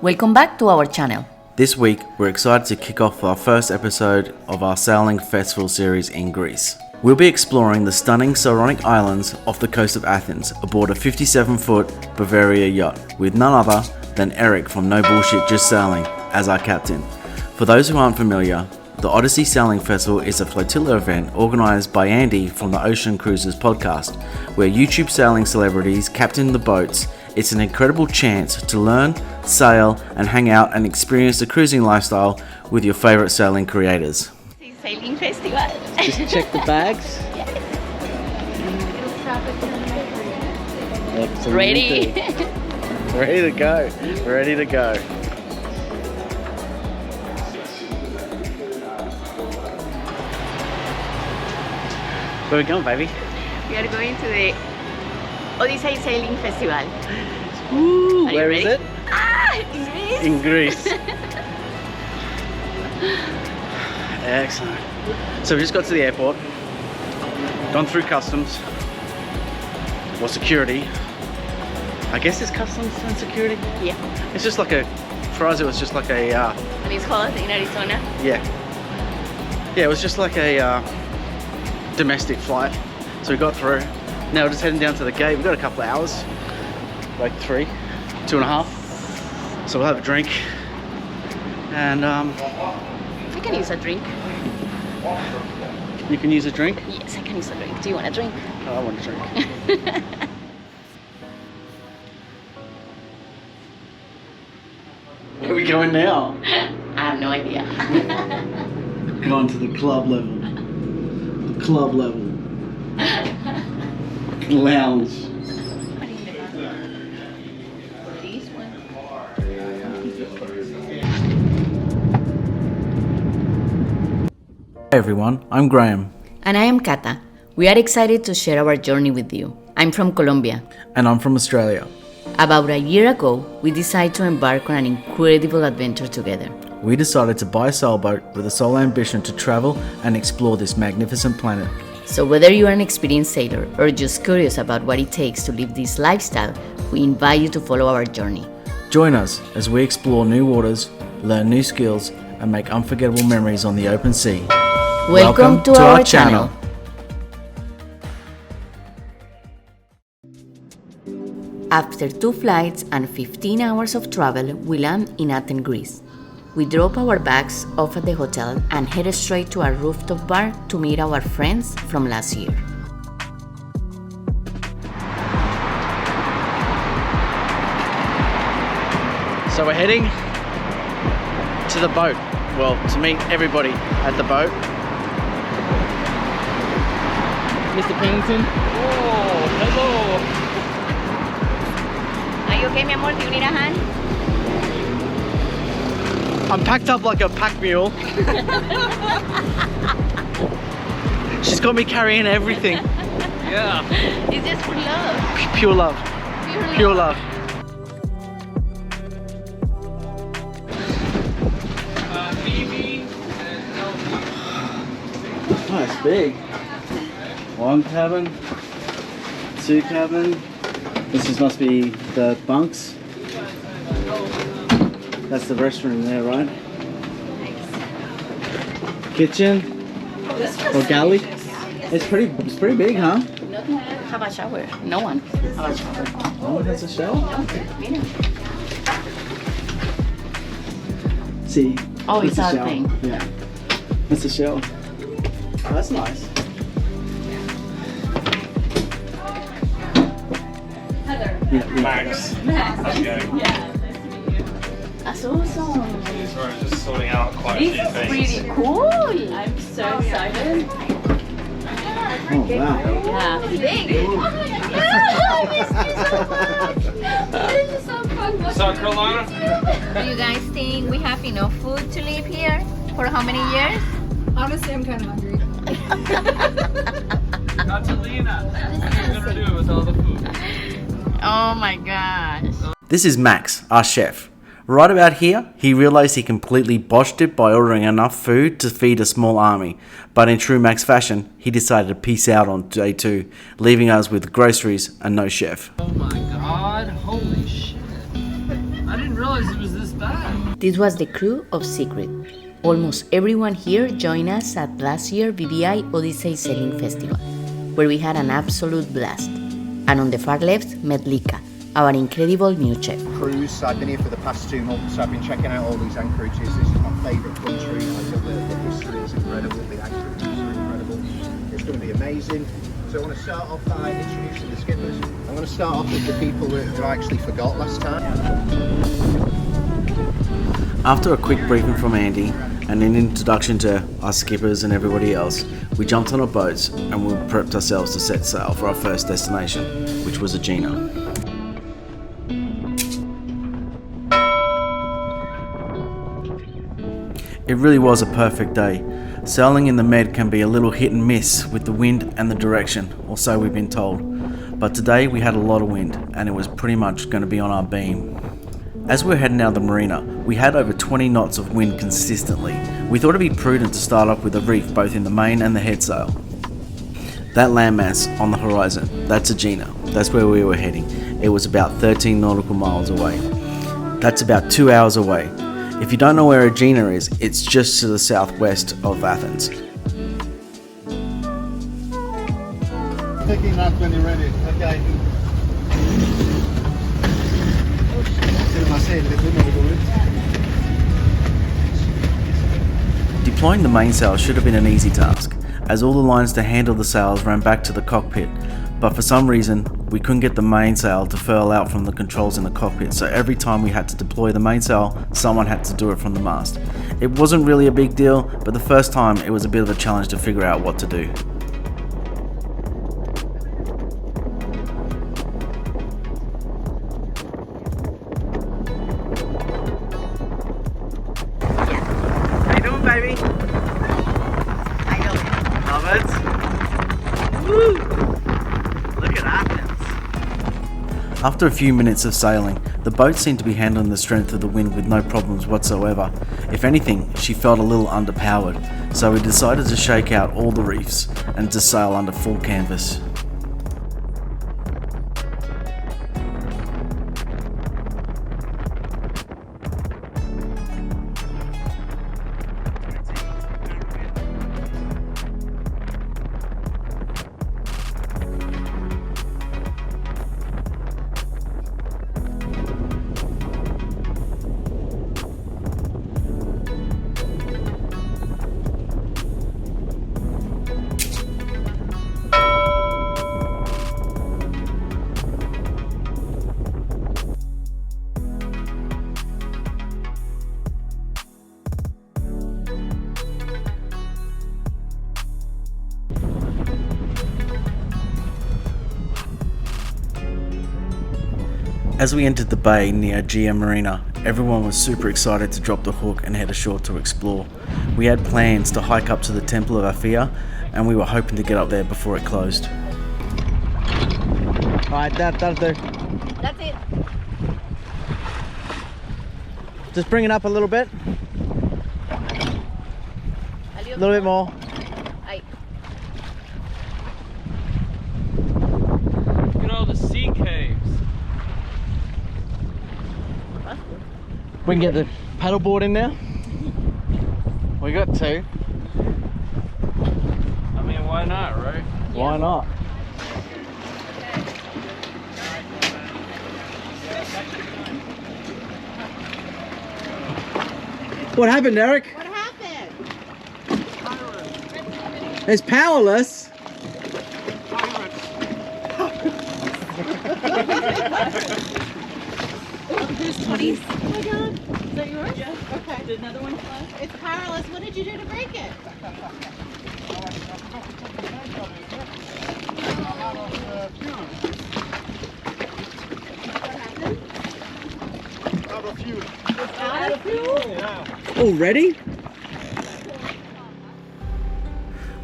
Welcome back to our channel. This week, we're excited to kick off our first episode of our Sailing Festival series in Greece. We'll be exploring the stunning Saronic Islands off the coast of Athens aboard a 57-foot Bavaria yacht with none other than Erik from No Bullshit Just Sailing as our captain. For those who aren't familiar, the Odyssey Sailing Festival is a flotilla event organised by Andy from the Ocean Cruises podcast, where YouTube sailing celebrities captain the boats. It's an incredible chance to learn, sail, and hang out and experience the cruising lifestyle with your favourite sailing creators. Sailing Festival. Just check the bags. Ready. Ready to go. Ready to go. Where are we going, baby? We are going to the Odyssey Sailing Festival. Woo, Are you where ready? is it? In Greece. In Greece. Excellent. So we just got to the airport, gone through customs, or security. I guess it's customs and security. Yeah. It's just like for us it was just like And it's hot in Arizona. yeah, it was just like a domestic flight. So we got through. Now we're just heading down to the gate. We've got a couple of hours, like 2.5. So we'll have a drink. And I can use a drink. you can use a drink. Yes, I can use a drink. Do you want a drink? Oh, I want a drink. Where are we going now? I have no idea. Going to the club level. The club level. Lounge. This one. Hey everyone, I'm Graham. And I am Kata. We are excited to share our journey with you. I'm from Colombia. And I'm from Australia. About a year ago, we decided to embark on an incredible adventure together. We decided to buy a sailboat with a sole ambition to travel and explore this magnificent planet. So whether you are an experienced sailor or just curious about what it takes to live this lifestyle, we invite you to follow our journey. Join us as we explore new waters, learn new skills, and make unforgettable memories on the open sea. Welcome to our channel. After 2 flights and 15 hours of travel, we land in Athens, Greece. We drop our bags off at the hotel and head straight to our rooftop bar to meet our friends from last year. So we're heading to the boat. Well, to meet everybody at the boat. Mr. Pennington. Oh, hello. Are you okay, mi amor? Do you need a hand? I'm packed up like a pack mule. She's got me carrying everything. Yeah. It's just for love. Pure love. Pure love. Phoebe. Oh, it's big. 1 cabin, 2 cabin. This must be the bunks. That's the restroom there, right? Kitchen or galley. It's pretty big, huh? Not have a shower. No one have a shower. No one has a shower. Mira. See. Oh, that's it's a our shower. thing. Yeah. That's a shower. Oh, that's nice. Yeah, Max. How's it going? That's awesome. Sorry, just sorting out quite a This few is things. pretty cool. I'm so excited. Oh wow. Yeah. South Carolina? Do you guys think we have enough food to live here? For how many years? Honestly, I'm kind of hungry. Catalina. What are you gonna do with all the food? Oh my gosh. This is Max, our chef. Right about here, he realised he completely botched it by ordering enough food to feed a small army. But in true Max fashion, he decided to peace out on day 2, leaving us with groceries and no chef. Oh my god, holy shit. I didn't realize it was this bad. This was the crew of Secret. Almost everyone here joined us at last year's BVI Odyssey Sailing Festival, where we had an absolute blast. And on the far left, met Lika, our incredible new chef. Cruise. I've been here for the past 2 months. I've been checking out all these anchorages. This is my favourite country. I love the history is incredible. The anchorages are incredible. It's going to be amazing. So I want to start off by introducing the skippers. I'm going to start off with the people who I actually forgot last time. After a quick briefing from Andy and an introduction to our skippers and everybody else, we jumped on our boats and we prepped ourselves to set sail for our first destination, which was Egina. It really was a perfect day. Sailing in the Med can be a little hit and miss with the wind and the direction, or so we've been told. But today we had a lot of wind and it was pretty much going to be on our beam. As we were heading out of the marina, we had over 20 knots of wind consistently. We thought it'd be prudent to start off with a reef both in the main and the head sail. That landmass on the horizon, that's Egina. That's where we were heading. It was about 13 nautical miles away. That's about 2 hours away. If you don't know where Egina is, it's just to the southwest of Athens. Picking up when you're ready. Okay. Deploying the mainsail should have been an easy task, as all the lines to handle the sails ran back to the cockpit, but for some reason we couldn't get the mainsail to furl out from the controls in the cockpit, so every time we had to deploy the mainsail, someone had to do it from the mast. It wasn't really a big deal, but the first time it was a bit of a challenge to figure out what to do. How you doing, baby? I know. Love it? Woo! Look at Athens. After a few minutes of sailing, the boat seemed to be handling the strength of the wind with no problems whatsoever. If anything, she felt a little underpowered, so we decided to shake out all the reefs and to sail under full canvas. As we entered the bay near Gia Marina, everyone was super excited to drop the hook and head ashore to explore. We had plans to hike up to the Temple of Aphaia, and we were hoping to get up there before it closed. Alright, that'll do. That's it. Just bring it up a little bit. A little bit more. Ahí. Look at all the sea caves. We can get the paddleboard in there. We got 2. I mean, why not, right? Why not? What happened, Eric? What happened? It's powerless. There's 20s. Oh my god. Is that yours? Yeah. Okay. Did another one fly? It's powerless. What did you do to break it? Out of fuel. It's out of fuel? Yeah. Already?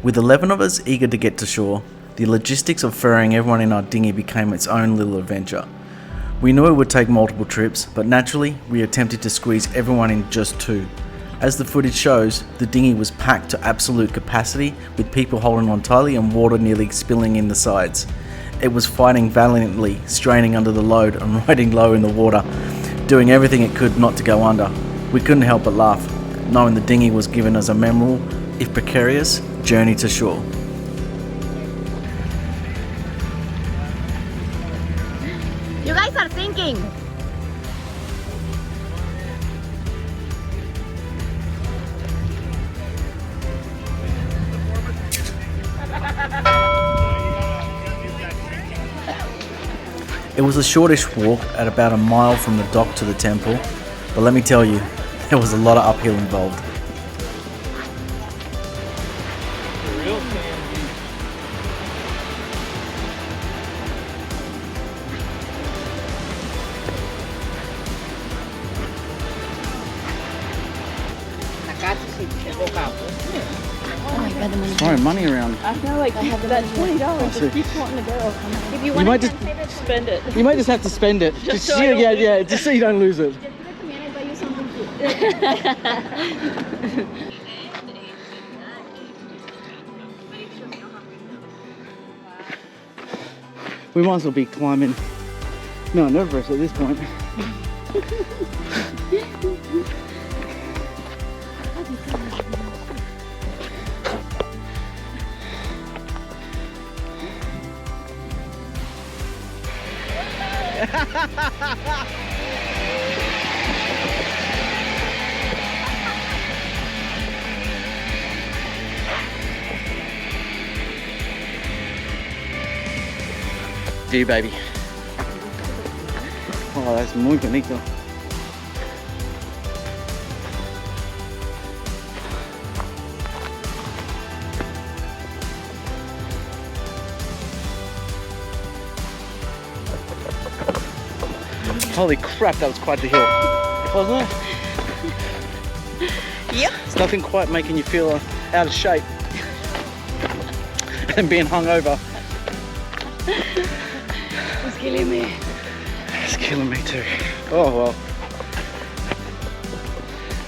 With 11 of us eager to get to shore, the logistics of ferrying everyone in our dinghy became its own little adventure. We knew it would take multiple trips, but naturally we attempted to squeeze everyone in just 2. As the footage shows, the dinghy was packed to absolute capacity, with people holding on tightly and water nearly spilling in the sides. It was fighting valiantly, straining under the load and riding low in the water. doing everything it could not to go under. We couldn't help but laugh, knowing the dinghy was given us a memorable, if precarious, journey to shore. You guys are sinking! It was a shortish walk at about a mile from the dock to the temple, but let me tell you, there was a lot of uphill involved. Throwing money around. I feel like that $20 just keeps wanting to go. If you You want might to just Spend it. you might just have to spend it. Just so I don't lose it. just so you don't lose it. We might as well be climbing Mount Everest at this point. Do you, baby? Oh, that's muy bonito. Holy crap, that was quite the hill, wasn't it? Yep. It's nothing quite making you feel out of shape and being hungover. It's killing me. It's killing me too. Oh well.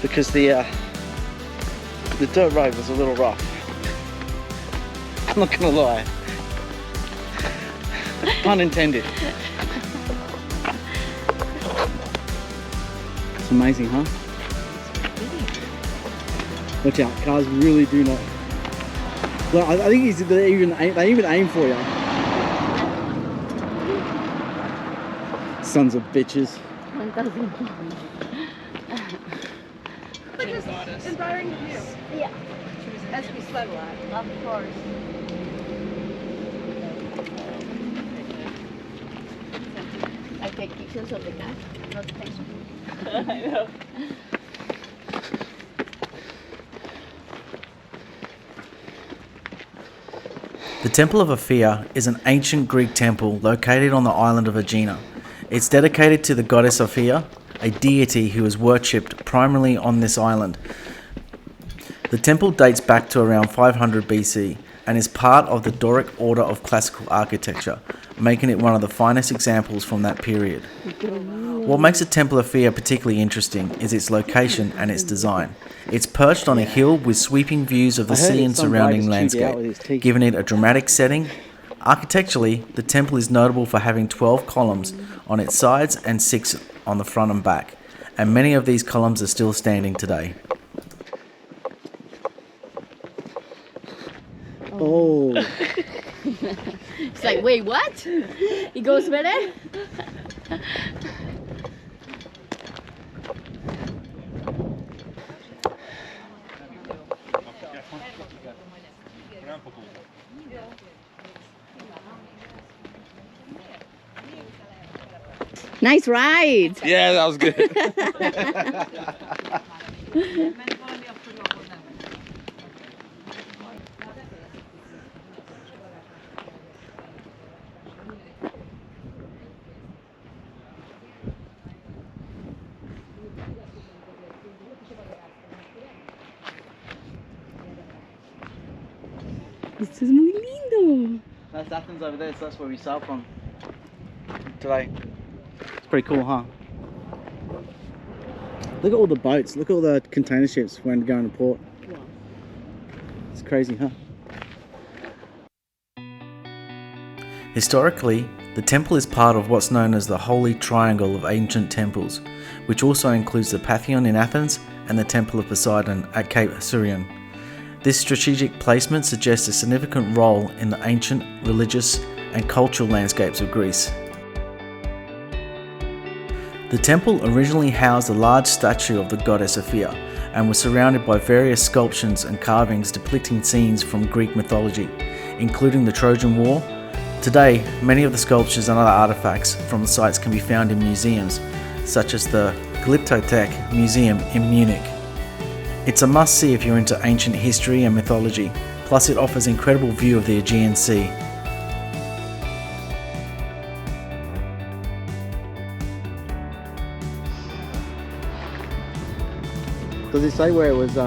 Because the dirt road was a little rough. I'm not gonna lie. Pun intended. It's amazing, huh? Watch out, cars really do not. Well, I think they even aim for you. Sons of bitches. Inspiring to you. Yeah, As we sled a lot. of course. I take pictures of the cat, not the picture. I know. The Temple of Aphaia is an ancient Greek temple located on the island of Egina. It's dedicated to the goddess Aphaia, a deity who is worshipped primarily on this island. The temple dates back to around 500 BC and is part of the Doric order of classical architecture, making it one of the finest examples from that period. What makes the Temple of Aphaia particularly interesting is its location and its design. It's perched on a hill with sweeping views of the sea and surrounding landscape, giving it a dramatic setting. Architecturally, the temple is notable for having 12 columns on its sides and 6 on the front and back, and many of these columns are still standing today. Oh. It's like, wait, what? It goes better? Nice ride. Yeah, that was good. Esto es muy lindo. That's Athens over there, so that's where we sailed from today. It's pretty cool, huh? Look at all the boats, look at all the container ships when going to port. It's crazy, huh? Historically, The temple is part of what's known as the Holy Triangle of ancient temples, which also includes the Pantheon in Athens and the Temple of Poseidon at Cape Surion. This strategic placement suggests a significant role in the ancient, religious, and cultural landscapes of Greece. The temple originally housed a large statue of the goddess Aphaia and was surrounded by various sculptures and carvings depicting scenes from Greek mythology, including the Trojan War. Today, many of the sculptures and other artifacts from the sites can be found in museums, such as the Glyptothek Museum in Munich. It's a must-see if you're into ancient history and mythology, plus it offers an incredible view of the Aegean Sea. Does it say where it was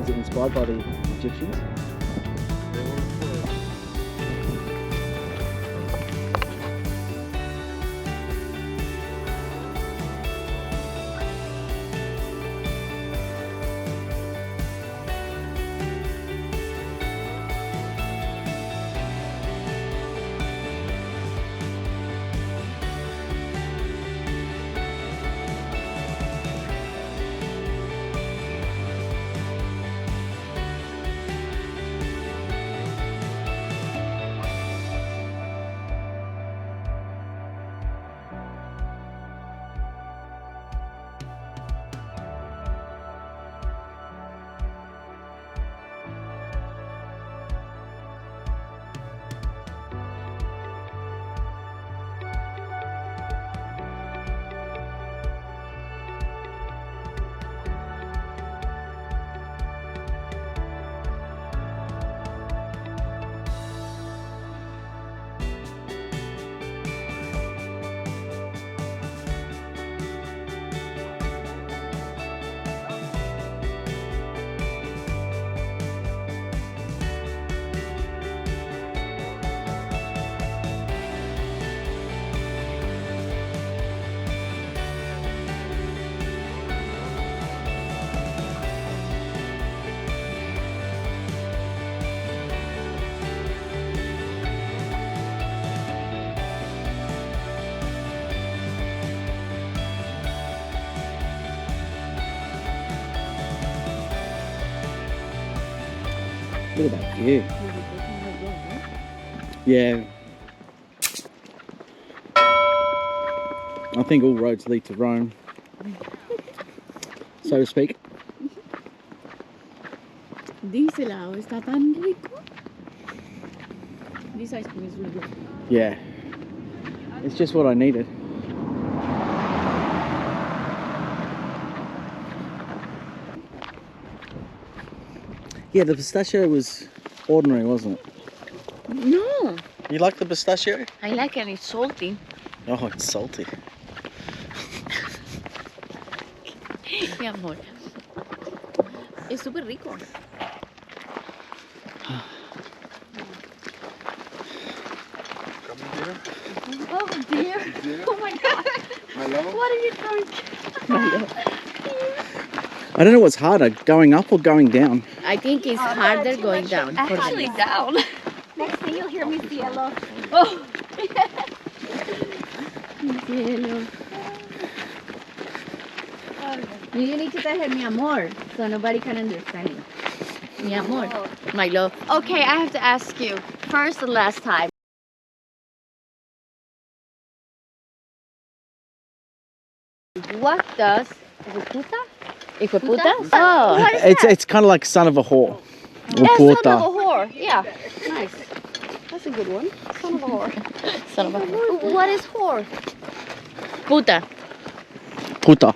it inspired by the Egyptians? Look at that view. Yeah. I think all roads lead to Rome, so to speak. This helado está tan rico. This ice cream is really good. Yeah. It's just what I needed. Yeah, the pistachio was ordinary, wasn't it? No, You like the pistachio? I like it. It's salty. Oh, it's salty. Mi amor. Es súper rico. Oh dear. Oh my god. What are you doing? I don't know what's harder, going up or going down. I think it's harder going down. For them. Actually down. Next thing you'll hear me cielo. Oh. Cielo. You need to tell her mi amor, so nobody can understand you. Mi amor, my love. Okay, I have to ask you. First and last time. What does Hijo de puta? Oh, what is It's kind of like son of a whore. Or yeah, puta. son of a whore. Yeah, nice. That's a good one. Son of a whore. Son of a whore. What is whore? Puta. Puta.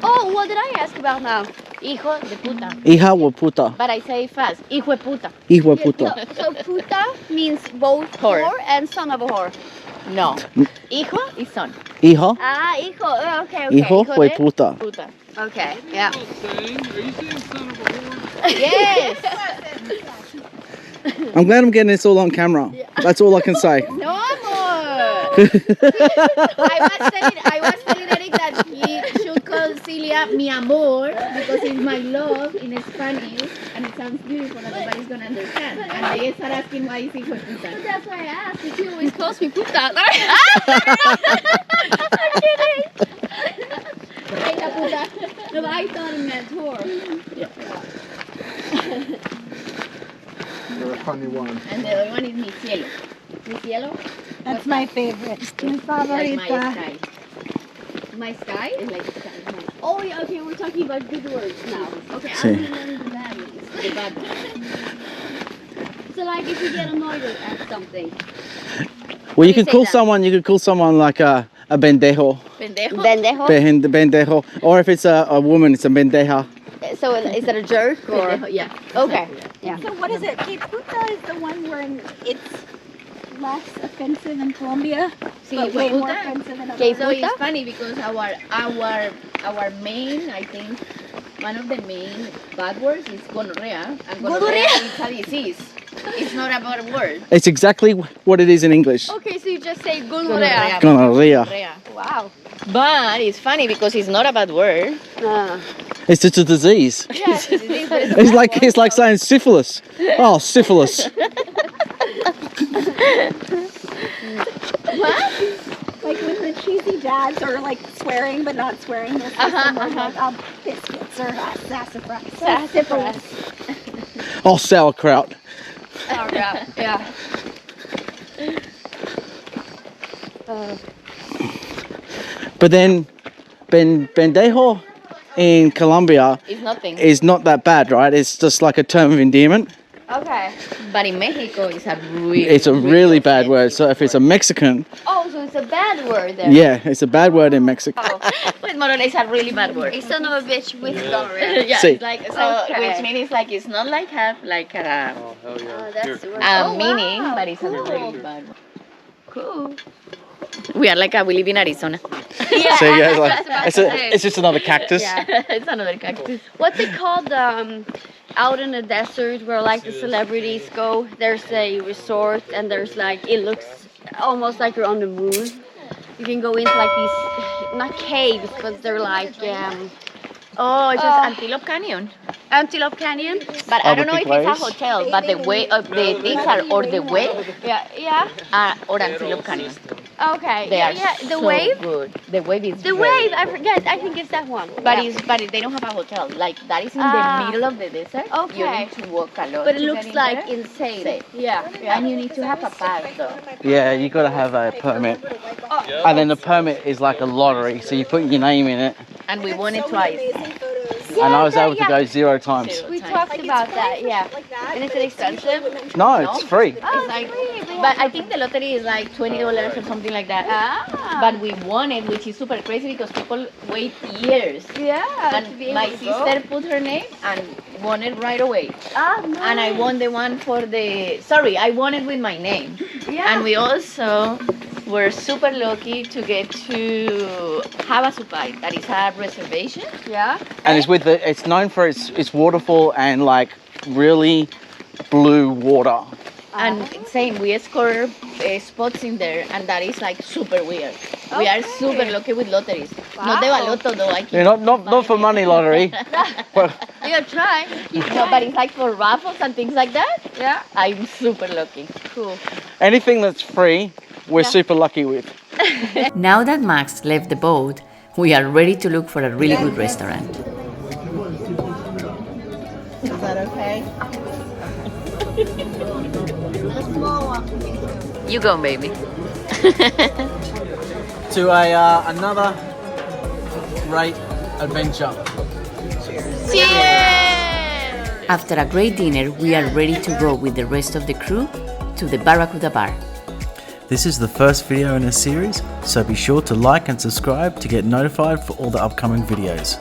Oh, what did I ask about now? Hijo de puta. Hija o puta. But I say it fast. Hijo de puta. Hijo de puta. So puta means both Whore. whore and son of a whore. No. Hijo is son. Hija. Ah, hijo. Okay, okay. Hijo de de- puta. Puta. Okay, yeah. Are you saying son of a whore? Yes. I'm glad I'm getting this all on camera. That's all I can say. No, amor. I was telling Eric that he should call Celia Barracuda, mi amor, because it's my love in Spanish, and it sounds beautiful, and everybody's gonna understand. And they start asking why is he for puta. That's why I asked, because he always calls me puta. I'm kidding. No, but I thought it meant whore. You're a funny one. And the other one is mi cielo. Mi cielo? That's my favorite. My Like my favorita. sky. My sky? It's like sky. Oh, yeah, okay, we're talking about good words now. Okay, Sí. I'm learning the bad ones. The bad one. So, like, if you get annoyed at something. Well, you do you could say call then? someone like a bendejo, Pendejo. Bendejo? bendejo, or if it's a woman, it's a bendeja. So, is that a jerk or? Pendejo, yeah. Okay. Yeah. So what is it? Que puta is the one where it's less offensive in Colombia, Sí, but way more puta. offensive in Que other. So it's puta? funny because our main, I think, one of the main bad words is gonorrhea, and gonorrhea is a disease. It's not a bad word. It's exactly what it is in English. Okay, so you just say gonorrhea. Gonorrhea. Wow. But it's funny because it's not a bad word. It's just a disease. Yes, it is. It's like saying syphilis. Oh, syphilis. Like when the cheesy dads are like swearing but not swearing. They'll say something like biscuits or sassafras. Sassafras. Oh, sauerkraut. Oh, yeah. Yeah. But then bendejo in Colombia It's nothing. is not that bad, right? It's just like a term of endearment. Okay. But in Mexico, it's a really, It's a really bad word. So if it's a Mexican, Oh, so it's a bad word then. yeah, it's a bad word in Mexico. Oh. It's more or less a really bad word. A son of a bitch with gonorrhea. Yeah, Sí. it's like so, Okay. which means like it's not like half like a Oh, hell yeah. Oh, that's the word. meaning, wow. but it's Cool. a really bad one. Cool. We are like we live in Arizona. Yeah, So yeah, I was like, about it's, to say. it's just another cactus. Yeah. It's another cactus. What's it called? Out in the desert where like the celebrities go. There's a resort and there's like it looks almost like you're on the moon. You can go into like these not caves, but they're like Oh, it's just Antelope Canyon. Antelope Canyon. But I don't know if Albuquerque it's a hotel, but the way of the things are or the way Yeah. or Antelope Canyon. Okay. They are yeah. The so wave. good. The wave is The very wave. good. I forget. I think it's that one. But Yeah. but they don't have a hotel. Like that is in Ah. the middle of the desert. You Okay. need to walk a lot. But it to looks get in like there. insane. Safe. Yeah. And you need to have a pass though. Yeah, you got to have a permit. And then the permit is like a lottery, so you put your name in it. And we won it twice. And I was able to go 0 times. Zero We times. talked about that. Yeah. And is it expensive? No, it's free. It's like, but I think the lottery is like $20 or something like that. But we won it, which is super crazy because people wait years. Yeah. And my sister put her name and won it right away. Nice. And I won the one for the. Sorry, I won it with my name. Yeah. And we also were super lucky to get to Havasupai. That is a reservation. Yeah. And it's known for its waterfall and like really blue water. And same, we score spots in there, and that is like super weird. We are super lucky with lotteries. Not the baloto though. I can't Yeah, not for money lottery. Well, You try. No, but it's like for raffles and things like that. Yeah. I'm super lucky. Cool. anything that's free, we're super lucky with. Now that Max left the boat, we are ready to look for a really good restaurant. Is that okay? You go, baby. To another great adventure. After a great dinner, we are ready to go with the rest of the crew to the Barracuda bar. This is the first video in a series, so be sure to like and subscribe to get notified for all the upcoming videos.